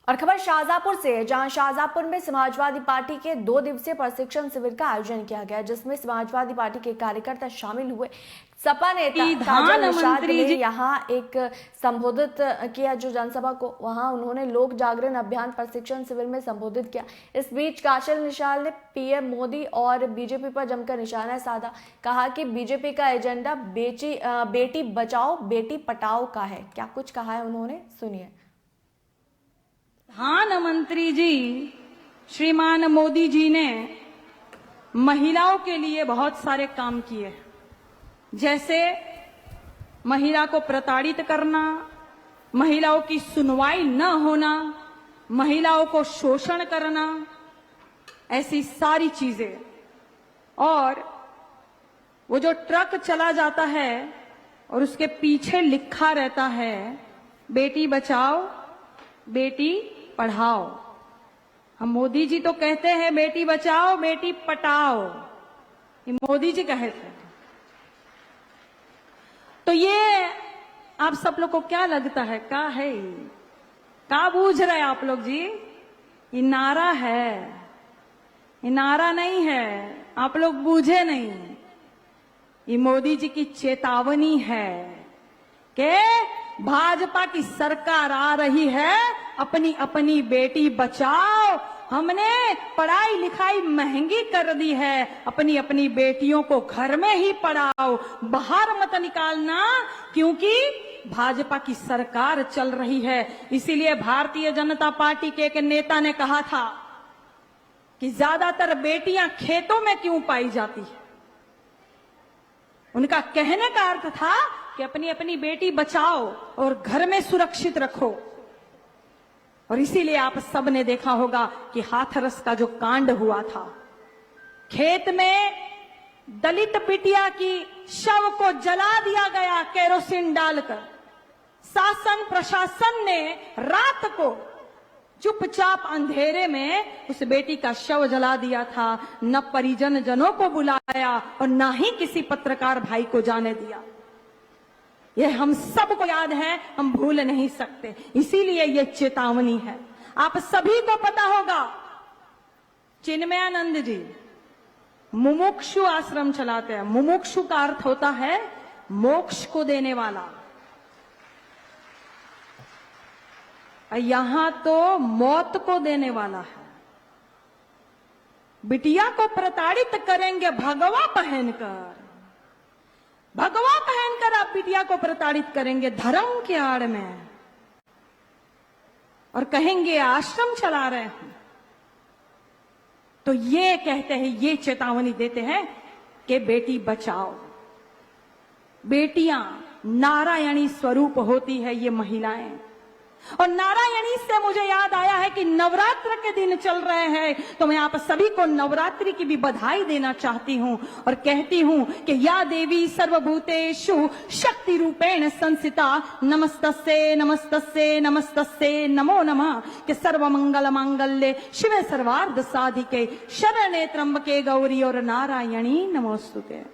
और खबर शाहजहांपुर से है, जहां शाहजहांपुर में समाजवादी पार्टी के 2 दिवसीय प्रशिक्षण शिविर का आयोजन किया गया, जिसमें समाजवादी पार्टी के कार्यकर्ता शामिल हुए। सपा नेता काजल निषाद ने यहां एक संबोधित किया जो जनसभा को, वहां उन्होंने लोक जागरण अभियान प्रशिक्षण शिविर में संबोधित किया। इस बीच काजल निषाद ने पीएम मोदी और बीजेपी पर जमकर निशाना साधा। कहा कि बीजेपी का एजेंडा बेटी बचाओ बेटी पटाओ का है। क्या कुछ कहा है उन्होंने, सुनिए। प्रधानमंत्री जी श्रीमान मोदी जी ने महिलाओं के लिए बहुत सारे काम किए, जैसे महिला को प्रताड़ित करना, महिलाओं की सुनवाई न होना, महिलाओं को शोषण करना, ऐसी सारी चीजें। और वो जो ट्रक चला जाता है और उसके पीछे लिखा रहता है बेटी बचाओ बेटी पढ़ाओ, हम मोदी जी तो कहते हैं बेटी बचाओ बेटी पटाओ, ये मोदी जी कहते हैं। तो ये आप सब लोग को क्या लगता है, क्या है, क्या बूझ रहे आप लोग जी? ये नारा है, ये नारा नहीं है, आप लोग बूझे नहीं। ये मोदी जी की चेतावनी है कि भाजपा की सरकार आ रही है, अपनी अपनी बेटी बचाओ। हमने पढ़ाई लिखाई महंगी कर दी है, अपनी अपनी बेटियों को घर में ही पढ़ाओ, बाहर मत निकालना, क्योंकि भाजपा की सरकार चल रही है। इसीलिए भारतीय जनता पार्टी के एक नेता ने कहा था कि ज्यादातर बेटियां खेतों में क्यों पाई जाती है। उनका कहने का अर्थ था कि अपनी अपनी बेटी बचाओ और घर में सुरक्षित रखो। और इसीलिए आप सब ने देखा होगा कि हाथरस का जो कांड हुआ था, खेत में दलित बिटिया की शव को जला दिया गया केरोसिन डालकर। शासन प्रशासन ने रात को चुपचाप अंधेरे में उस बेटी का शव जला दिया था, न परिजन जनों को बुलाया और न ही किसी पत्रकार भाई को जाने दिया। ये हम सबको याद है, हम भूल नहीं सकते, इसीलिए ये चेतावनी है। आप सभी को पता होगा चिन्मयानंद जी मुमुक्षु आश्रम चलाते हैं। मुमुक्षु का अर्थ होता है मोक्ष को देने वाला, यहां तो मौत को देने वाला है। बिटिया को प्रताड़ित करेंगे भगवा पहनकर, भगवा पहनकर आप बिटिया को प्रताड़ित करेंगे धर्म के आड़ में, और कहेंगे आश्रम चला रहे हैं। तो ये कहते हैं, ये चेतावनी देते हैं कि बेटी बचाओ। बेटियां नारायणी स्वरूप होती है ये महिलाएं। और नारायणी से मुझे याद आया है कि नवरात्र के दिन चल रहे हैं, तो मैं आप सभी को नवरात्रि की भी बधाई देना चाहती हूं और कहती हूं कि या देवी सर्वभूतेषु शक्ति रूपेण संस्थिता नमस्तस्ये नमस्तस्ये नमस्तस्ये नमो नमः। कि सर्वमंगल मांगल्ये शिवे सर्वार्थ साधिके शरण्ये त्र्यंबके गौरी और नारायणी नमोस्तुते।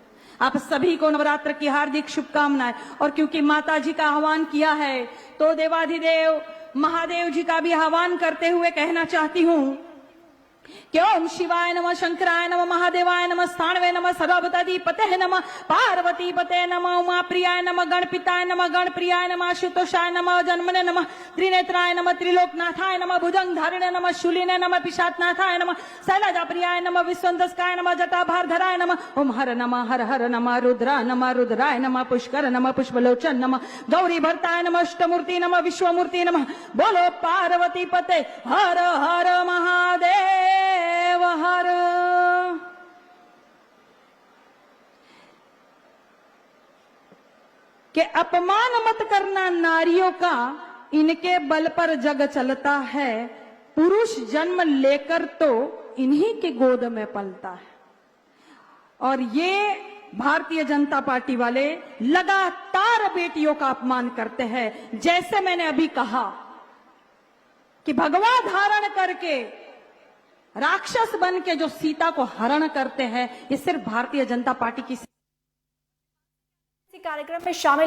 आप सभी को नवरात्र की हार्दिक शुभकामनाएं। और क्योंकि माता जी का आह्वान किया है, तो देवाधिदेव महादेव जी का भी आह्वान करते हुए कहना चाहती हूं कि ओम शिवाय नमः, शंकराय नमः, महादेवाय नमः, स्थानवे नमः, सर्वभूताधिपते नमः, पार्वती पते नमः, उमा प्रियाय नमः, गणपिताय नमः, गणप्रियाय नमः, आशुतोषाय नमः, जन्मने नमः, त्रिनेत्राय नमः, त्रिलोकनाथाय नमः, भुजंग धारिणे नमः, शूलिने नमः, पिशाचनाथाय नमः, शैलजा प्रियाय नमः, विश्वंदस्काय नमः, जटाभारधराय नमः, ओम हर नमः, हर हर नमः, रुद्रा नमः, रुद्राय नमः, पुष्कर नमः, पुष्पलोचन नमः, गौरी भरताय नमः, अष्टमूर्ति नमः, विश्वमूर्ति नमः। बोलो पार्वती पते हर हर महादेव हर। के अपमान मत करना नारियों का, इनके बल पर जग चलता है, पुरुष जन्म लेकर तो इन्हीं के गोद में पलता है। और ये भारतीय जनता पार्टी वाले लगातार बेटियों का अपमान करते हैं। जैसे मैंने अभी कहा कि भगवा धारण करके राक्षस बन के जो सीता को हरण करते हैं, ये सिर्फ भारतीय जनता पार्टी की कार्यक्रम में शामिल